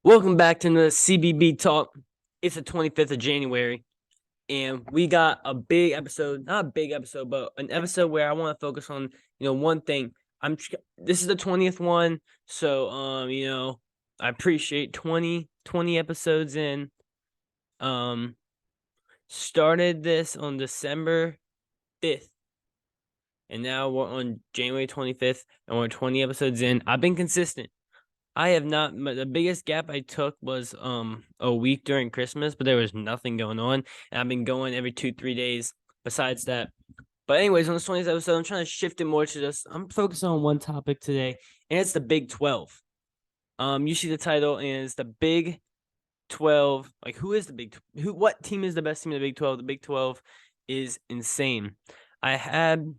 Welcome back to the CBB Talk. It's the 25th of January, and we got a big episode. Not a big episode, but an episode where I want to focus on, one thing. This is the 20th one, so I appreciate 20 episodes in. Started this on December 5th, and now we're on January 25th, and we're 20 episodes in. I've been consistent. I have not. The biggest gap I took was a week during Christmas, but there was nothing going on, and I've been going every 2-3 days. Besides that, but anyways, on this 20th episode, I'm trying to shift it more to just. I'm focusing on one topic today, and it's the Big 12. You see the title, and it's the Big 12. Like, who is the Big? What team is the best team in the Big 12? The Big 12 is insane. Let's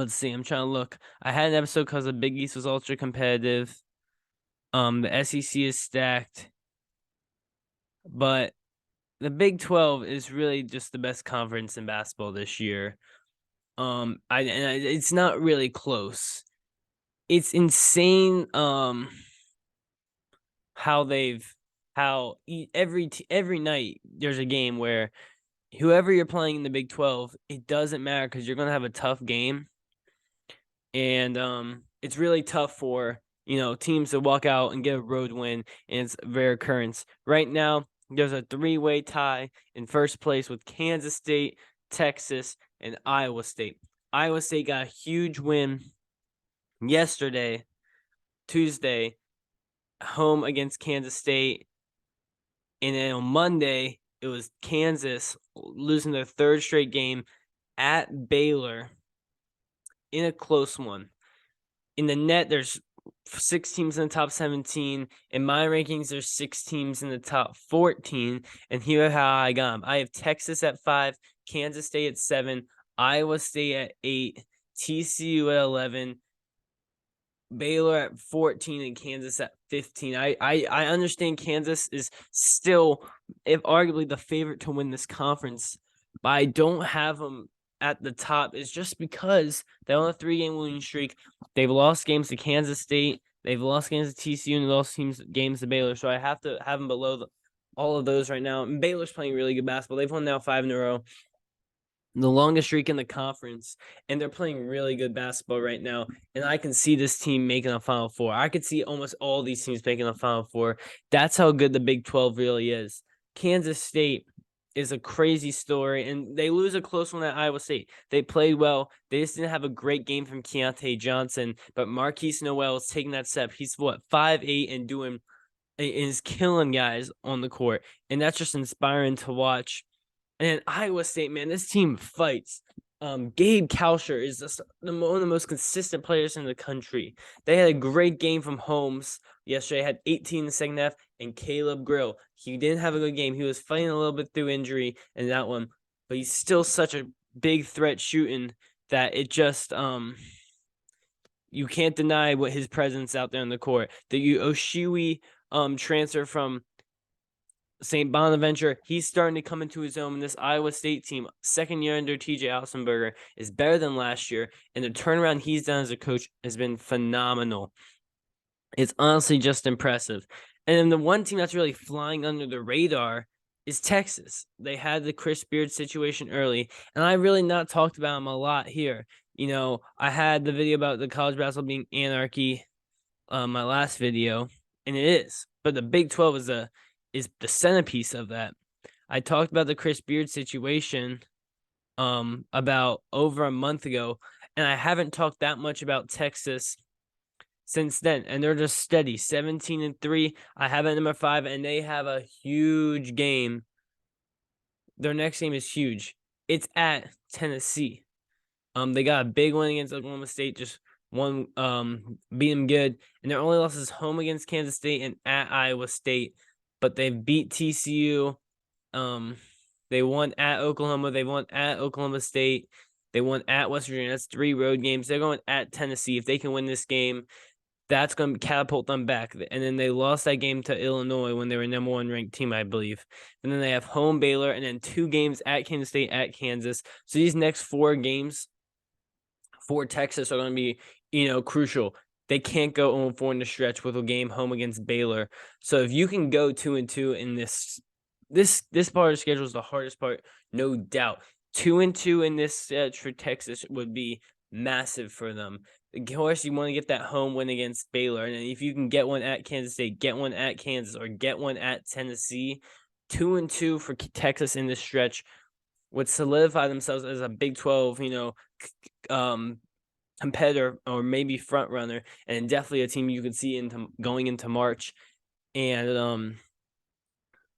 see. I'm trying to look. I had an episode because the Big East was ultra competitive. The SEC is stacked, but the Big 12 is really just the best conference in basketball this year. It's not really close. It's insane. How every night there's a game where whoever you're playing in the Big 12, it doesn't matter because you're gonna have a tough game, and it's really tough for teams to walk out and get a road win, and it's a rare occurrence. Right now, there's a 3-way tie in first place with Kansas State, Texas, and Iowa State. Iowa State got a huge win yesterday, Tuesday, home against Kansas State. And then on Monday, it was Kansas losing their third straight game at Baylor in a close one. In the net, there's 6 teams in the top 17. In my rankings, there's 6 teams in the top 14. And here how I got them. I have Texas at 5, Kansas State at 7, Iowa State at 8, TCU at 11, Baylor at 14, and Kansas at 15. I understand Kansas is still, if arguably, the favorite to win this conference, but I don't have them at the top. Is just because they're on a 3-game winning streak. They've lost games to Kansas State, they've lost games to TCU, and they lost games to Baylor. So I have to have them below all of those right now. And Baylor's playing really good basketball. They've won now 5 in a row, the longest streak in the conference, and they're playing really good basketball right now. And I can see this team making a Final Four. I could see almost all these teams making a Final Four. That's how good the Big 12 really is. Kansas State is a crazy story, and they lose a close one at Iowa State. They played well. They just didn't have a great game from Keontae Johnson, but Marquise Noel is taking that step. He's 5'8" and is killing guys on the court, and that's just inspiring to watch. And Iowa State, man, this team fights. Gabe Kalsher is just one of the most consistent players in the country. They had a great game from Holmes yesterday. Had 18 in the second half, and Caleb Grill. He didn't have a good game. He was fighting a little bit through injury in that one, but he's still such a big threat shooting that it just you can't deny what his presence out there on the court. The Oshiwi transfer from St. Bonaventure, he's starting to come into his own. And this Iowa State team, second year under TJ Ausenberger, is better than last year. And the turnaround he's done as a coach has been phenomenal. It's honestly just impressive. And then the one team that's really flying under the radar is Texas. They had the Chris Beard situation early, and I really not talked about him a lot here. I had the video about the college basketball being anarchy, my last video, and it is. But the Big 12 is the centerpiece of that. I talked about the Chris Beard situation about over a month ago, and I haven't talked that much about Texas since then, and they're just steady 17-3. I have it number 5, and they have a huge game. Their next game is huge. It's at Tennessee. They got a big win against Oklahoma State, just one beat them good, and their only losses home against Kansas State and at Iowa State. But they've beat TCU. They won at Oklahoma. They won at Oklahoma State. They won at West Virginia. That's 3 road games. They're going at Tennessee. If they can win this game, that's going to catapult them back. And then they lost that game to Illinois when they were number 1 ranked team, I believe. And then they have home Baylor, and then 2 games at Kansas State, at Kansas. So these next 4 games for Texas are going to be, crucial. they can't go 0-4 in the stretch with a game home against Baylor. So if you can go 2-2 in this part of the schedule is the hardest part, no doubt. 2-2 in this stretch for Texas would be massive for them. Of course, you want to get that home win against Baylor, and if you can get one at Kansas State, get one at Kansas, or get one at Tennessee, 2-2 for Texas in this stretch would solidify themselves as a Big 12, competitor or maybe front runner, and definitely a team you could see going into March, and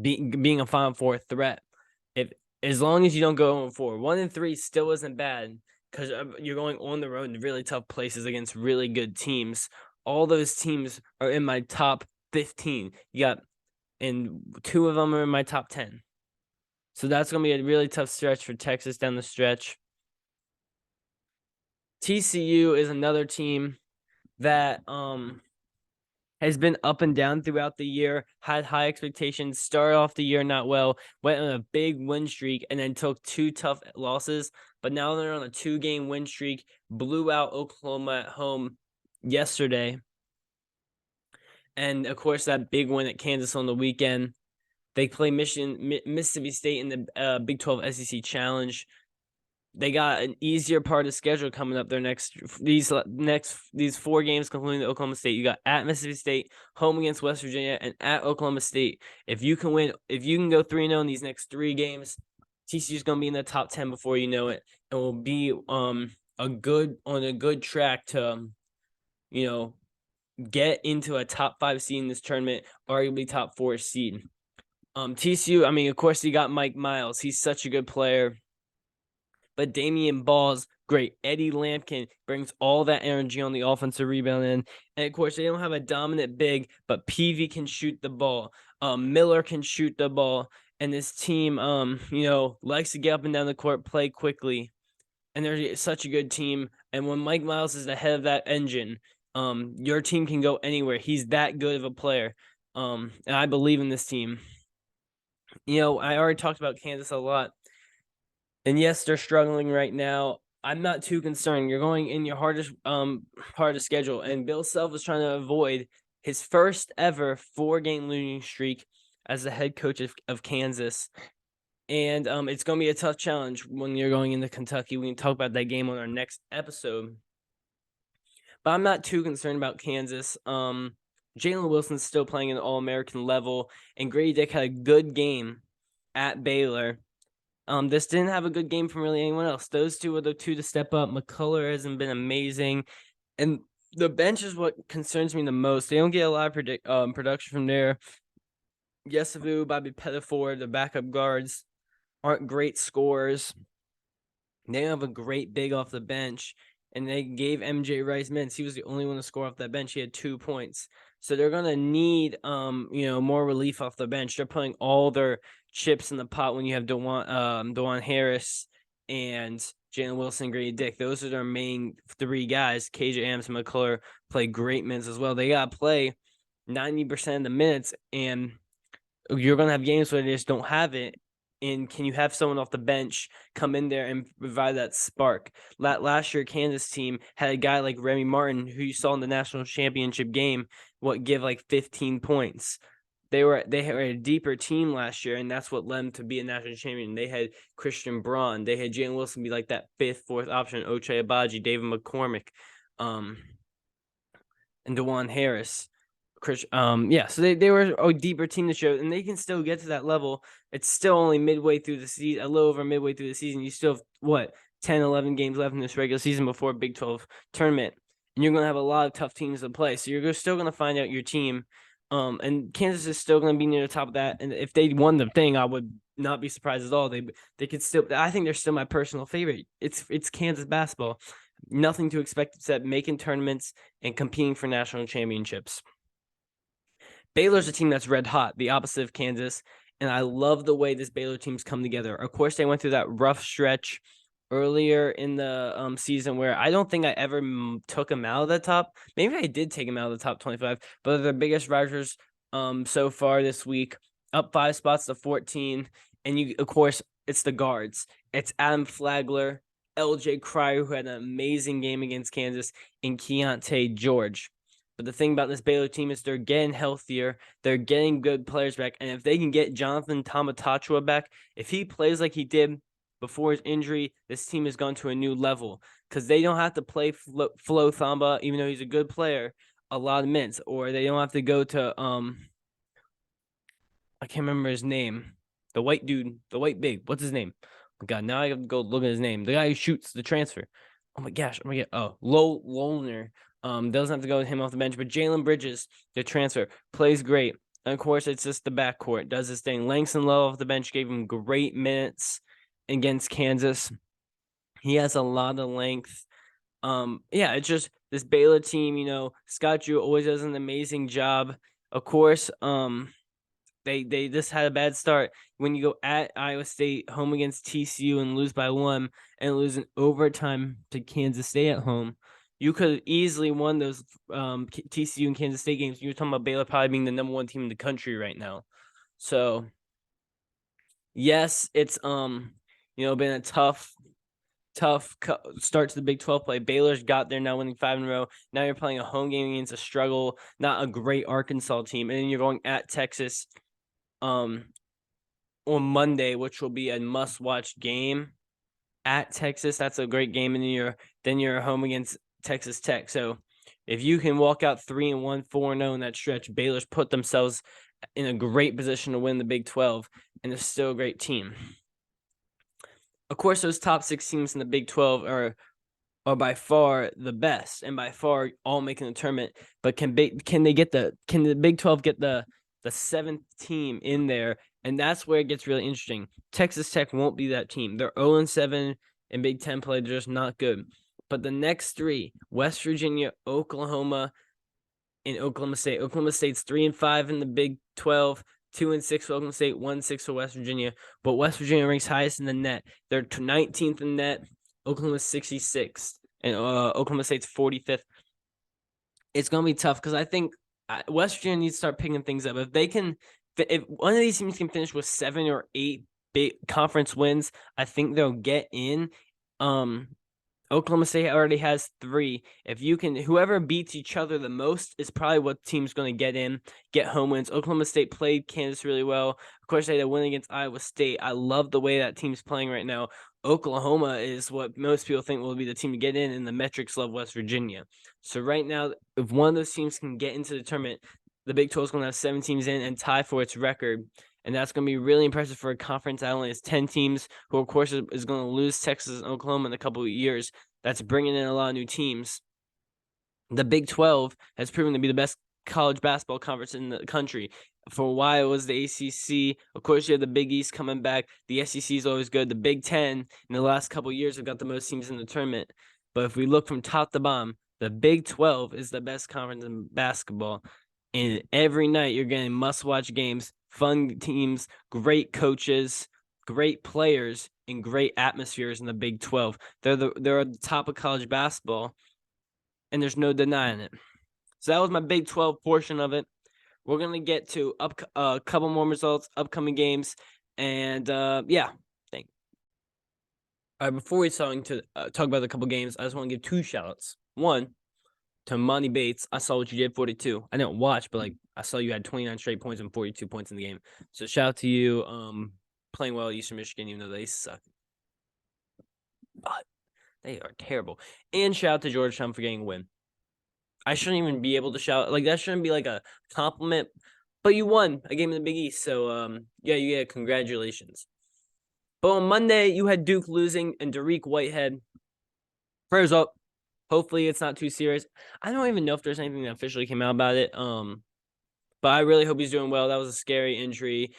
being a Final Four threat. As long as you don't go 0-4, 1-3 still isn't bad because you're going on the road in really tough places against really good teams. All those teams are in my top 15. And 2 of them are in my top 10. So that's going to be a really tough stretch for Texas down the stretch. TCU is another team that has been up and down throughout the year, had high expectations, started off the year not well, went on a big win streak, and then took 2 tough losses. But now they're on a 2-game win streak, blew out Oklahoma at home yesterday. And, of course, that big win at Kansas on the weekend. They play Mississippi State in the Big 12 SEC Challenge. They got an easier part of the schedule coming up. These 4 games, concluding the Oklahoma State. You got at Mississippi State, home against West Virginia, and at Oklahoma State. If you can go 3-0 in these next 3 games, TCU is going to be in the top 10 before you know it, and will be on a good track to, get into a top 5 seed in this tournament, arguably top 4 seed. TCU, I mean, of course, you got Mike Miles. He's such a good player. But Damian Ball's great. Eddie Lampkin brings all that energy on the offensive rebound end. And, of course, they don't have a dominant big, but Peavy can shoot the ball. Miller can shoot the ball. And this team, likes to get up and down the court, play quickly. And they're such a good team. And when Mike Miles is the head of that engine, your team can go anywhere. He's that good of a player. And I believe in this team. I already talked about Kansas a lot. And yes, they're struggling right now. I'm not too concerned. You're going in your hardest part of the schedule. And Bill Self is trying to avoid his first ever 4-game losing streak as the head coach of Kansas. And it's going to be a tough challenge when you're going into Kentucky. We can talk about that game on our next episode. But I'm not too concerned about Kansas. Jalen Wilson's still playing at an All-American level. And Grady Dick had a good game at Baylor. This didn't have a good game from really anyone else. Those 2 are the 2 to step up. McCullough hasn't been amazing. And the bench is what concerns me the most. They don't get a lot of production from there. Yesavu, Bobby Pettifor, the backup guards aren't great scorers. They don't have a great big off the bench. And they gave MJ Rice minutes. He was the only one to score off that bench. He had 2 points. So they're going to need, more relief off the bench. They're putting all their chips in the pot when you have DeJuan Harris and Jalen Wilson, Grady Dick. Those are their main 3 guys. KJ Adams and McCullough play great minutes as well. They got to play 90% of the minutes, and you're going to have games where they just don't have it. And can you have someone off the bench come in there and provide that spark? Last year, Kansas team had a guy like Remy Martin, who you saw in the national championship game, give like 15 points. They were a deeper team last year, and that's what led them to be a national champion. They had Christian Braun. They had Jalen Wilson be like that 5th, 4th option, Ochai Agbaji, David McCormick, and DeJuan Harris. So they were a deeper team to show, and they can still get to that level. It's still only midway through the season, a little over midway through the season. You still have 10, 11 games left in this regular season before a Big 12 tournament, and you're going to have a lot of tough teams to play. So you're still going to find out your team. And Kansas is still going to be near the top of that. And if they won the thing, I would not be surprised at all. They could still. I think they're still my personal favorite. It's Kansas basketball. Nothing to expect except making tournaments and competing for national championships. Baylor's a team that's red hot, the opposite of Kansas, and I love the way this Baylor team's come together. Of course, they went through that rough stretch earlier in the season where I don't think I ever took them out of the top. Maybe I did take them out of the top 25, but they're the biggest risers so far this week, up 5 spots to 14. And of course, it's the guards. It's Adam Flagler, LJ Cryer, who had an amazing game against Kansas, and Keontae George. But the thing about this Baylor team is they're getting healthier. They're getting good players back. And if they can get Jonathan Tamatachua back, if he plays like he did before his injury, this team has gone to a new level because they don't have to play Flo Thamba, even though he's a good player, a lot of minutes, or they don't have to go to I can't remember his name. The white dude, the white big. What's his name? Oh God, now I have to go look at his name. The guy who shoots the transfer. Oh my gosh, Lolner. Doesn't have to go with him off the bench, but Jalen Bridges, the transfer, plays great. And of course, it's just the backcourt does his thing. Langston Lowe off the bench gave him great minutes against Kansas. He has a lot of length. Yeah, it's just this Baylor team. Scott Drew always does an amazing job. Of course, they just had a bad start. When you go at Iowa State, home against TCU, and lose by 1 and lose in overtime to Kansas State at home, you could have easily won those TCU and Kansas State games. You're talking about Baylor probably being the number 1 team in the country right now. So, yes, it's been a tough start to the Big 12 play. Baylor's got there now, winning 5 in a row. Now you're playing a home game against a struggle, not a great Arkansas team, and then you're going at Texas on Monday, which will be a must-watch game at Texas. That's a great game, and then you're home against Texas Tech. So if you can walk out 3-1, 4-0 in that stretch, Baylor's put themselves in a great position to win the Big 12, and it's still a great team. Of course, those top 6 teams in the Big 12 are by far the best, and by far all making the tournament. But can the Big 12 get the 7th team in there? And that's where it gets really interesting. Texas Tech won't be that team. They're 0-7 in Big 10 play. They're just not good. But the next 3, West Virginia, Oklahoma, and Oklahoma State. Oklahoma State's 3-5 in the Big 12, 2-6 for Oklahoma State, 1-6 for West Virginia. But West Virginia ranks highest in the net. They're 19th in net. Oklahoma's 66th, and Oklahoma State's 45th. It's going to be tough because I think West Virginia needs to start picking things up. If one of these teams can finish with 7 or 8 big conference wins, I think they'll get in. Oklahoma State already has 3. Whoever beats each other the most is probably what team's going to get home wins. Oklahoma State played Kansas really well. Of course, they had a win against Iowa State. I love the way that team's playing right now. Oklahoma is what most people think will be the team to get in the metrics love West Virginia. So right now, if one of those teams can get into the tournament, the Big 12 is going to have 7 teams in and tie for its record. And that's going to be really impressive for a conference that only has 10 teams, who, of course, is going to lose Texas and Oklahoma in a couple of years. That's bringing in a lot of new teams. The Big 12 has proven to be the best college basketball conference in the country. For a while, it was the ACC. Of course, you have the Big East coming back. The SEC is always good. The Big 10 in the last couple of years have got the most teams in the tournament. But if we look from top to bottom, the Big 12 is the best conference in basketball. And every night you're getting must-watch games, fun teams, great coaches, great players, and great atmospheres in the Big 12. They're at the top of college basketball, and there's no denying it. So that was my Big 12 portion of it. We're going to get to a couple more results, upcoming games, and yeah. Thanks. All right, before we talk about a couple games, I just want to give 2 shout-outs. One, to Monty Bates. I saw what you did, 42. I didn't watch, but I saw you had 29 straight points and 42 points in the game. So shout out to you playing well at Eastern Michigan, even though they suck. But they are terrible. And shout out to Georgetown for getting a win. I shouldn't even be able to shout. That shouldn't be a compliment. But you won a game in the Big East. So, yeah, congratulations. But on Monday, you had Duke losing and Dariq Whitehead. Prayers up. Hopefully it's not too serious. I don't even know if there's anything that officially came out about it. But I really hope he's doing well. That was a scary injury,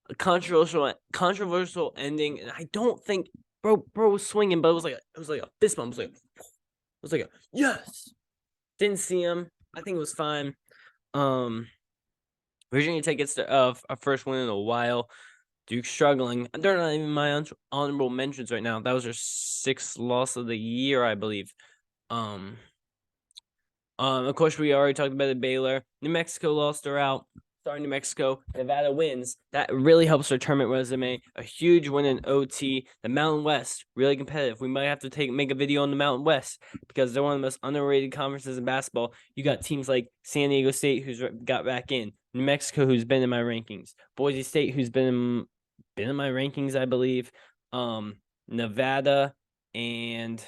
a controversial ending, and I don't think bro was swinging, but it was like a fist bump. It was like a yes. Didn't see him. I think it was fine. Virginia Tech gets our first win in a while. Duke struggling. They're not even my honorable mentions right now. That was their 6th loss of the year, I believe. Of course, we already talked about the Baylor. New Mexico lost her out. starting New Mexico, Nevada wins. That really helps their tournament resume. A huge win in OT. The Mountain West, really competitive. We might have to make a video on the Mountain West because they're one of the most underrated conferences in basketball. You got teams like San Diego State, who's got back in. New Mexico, who's been in my rankings. Boise State, who's been in my rankings, I believe. Nevada, and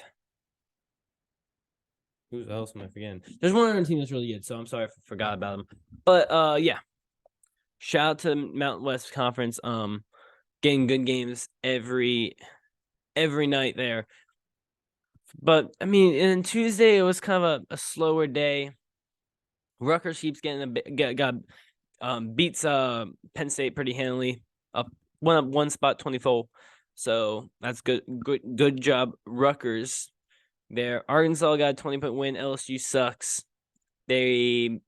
who else am I forgetting? There's one other team that's really good, so I'm sorry if I forgot about them. But yeah. Shout out to the Mountain West Conference. Getting good games every night there. But I mean, and Tuesday it was kind of a slower day. Rutgers keeps getting beats Penn State pretty handily. Went up one spot 24. So that's good job, Rutgers. There. Arkansas got a 20-point win. LSU sucks. They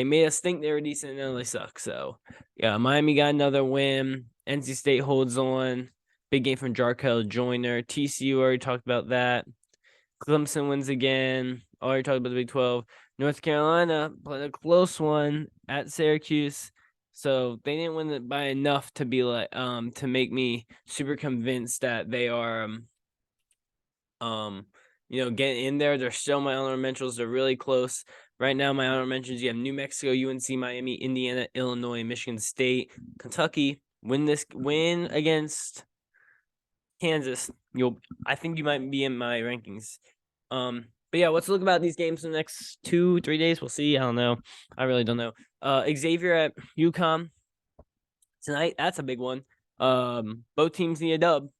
made us think they were decent and then they suck. So yeah, Miami got another win. NC State holds on. Big game from Jarkel Joyner. TCU, already talked about that. Clemson wins again. Already talked about the Big 12. North Carolina played a close one at Syracuse. So they didn't win it by enough to be like to make me super convinced that they are getting in there. They're still my honorable mentions. They're really close. Right now, my honorable mentions, you have New Mexico, UNC, Miami, Indiana, Illinois, Michigan State, Kentucky. Win against Kansas. I think you might be in my rankings. But yeah, let's look about these games in the next 2-3 days. We'll see. I don't know. I really don't know. Xavier at UConn tonight. That's a big one. Both teams need a dub.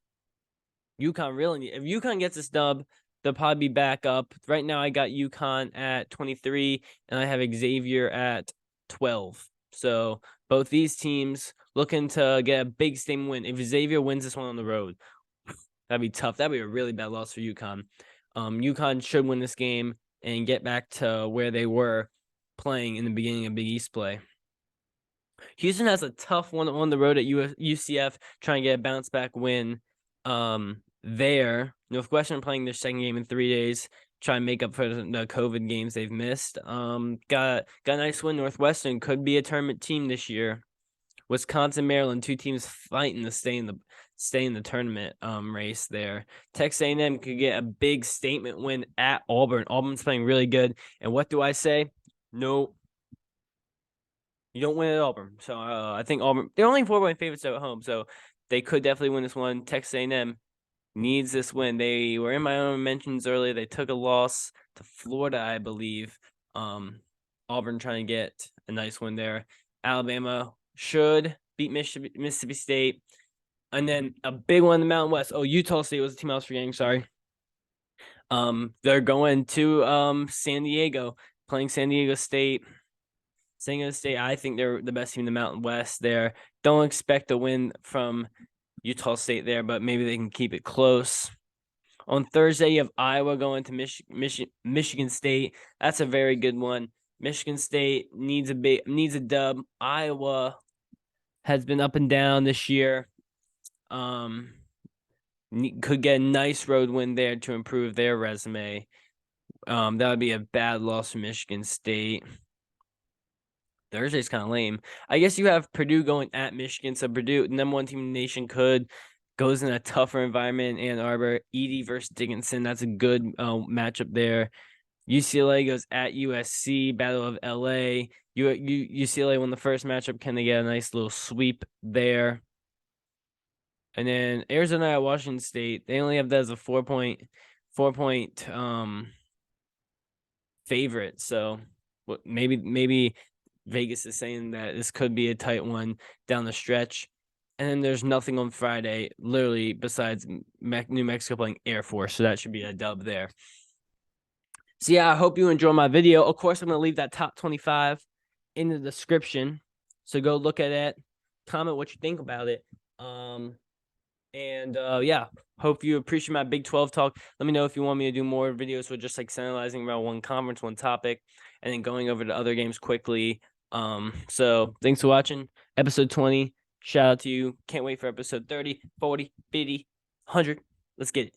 UConn really if UConn gets this dub, they'll probably be back up. Right now, I got UConn at 23, and I have Xavier at 12. So both these teams looking to get a big statement win. If Xavier wins this one on the road, that'd be tough. That'd be a really bad loss for UConn. UConn should win this game and get back to where they were playing in the beginning of Big East play. Houston has a tough one on the road at UCF, trying to get a bounce back win. There, Northwestern playing their second game in 3 days, try and make up for the COVID games they've missed. Got a nice win. Northwestern could be a tournament team this year. Wisconsin, Maryland, two teams fighting to stay in the tournament race there. Texas A&M could get a big statement win at Auburn. Auburn's playing really good. And what do I say? No, you don't win at Auburn. So I think Auburn, they're only 4-point favorites at home, so they could definitely win this one. Texas A&M needs this win. They were in my own mentions earlier. They took a loss to Florida, I believe. Auburn trying to get a nice win there. Alabama should beat Mississippi State. And then a big one in the Mountain West. Oh, Utah State was the team I was forgetting. Sorry. They're going to San Diego, playing San Diego State. San Diego State, I think they're the best team in the Mountain West there. Don't expect a win from Utah State there, but maybe they can keep it close. On Thursday, you have Iowa going to Michigan State. That's a very good one. Michigan State needs a dub. Iowa has been up and down this year. Could get a nice road win there to improve their resume. That would be a bad loss for Michigan State. Thursday's kind of lame. I guess you have Purdue going at Michigan. So Purdue, number one team in the nation, goes in a tougher environment in Ann Arbor. Edey versus Dickinson. That's a good matchup there. UCLA goes at USC. Battle of LA. UCLA won the first matchup. Can they get a nice little sweep there? And then Arizona at Washington State. They only have that as a 4-point favorite. So maybe Vegas is saying that this could be a tight one down the stretch. And then there's nothing on Friday, literally, besides New Mexico playing Air Force. So that should be a dub there. So yeah, I hope you enjoy my video. Of course, I'm going to leave that top 25 in the description. So go look at it. Comment what you think about it. Yeah, hope you appreciate my Big 12 talk. Let me know if you want me to do more videos with just like analyzing around one conference, one topic, and then going over to other games quickly. So thanks for watching episode 20. Shout out to you. Can't wait for episode 30, 40, 50, 100. Let's get it.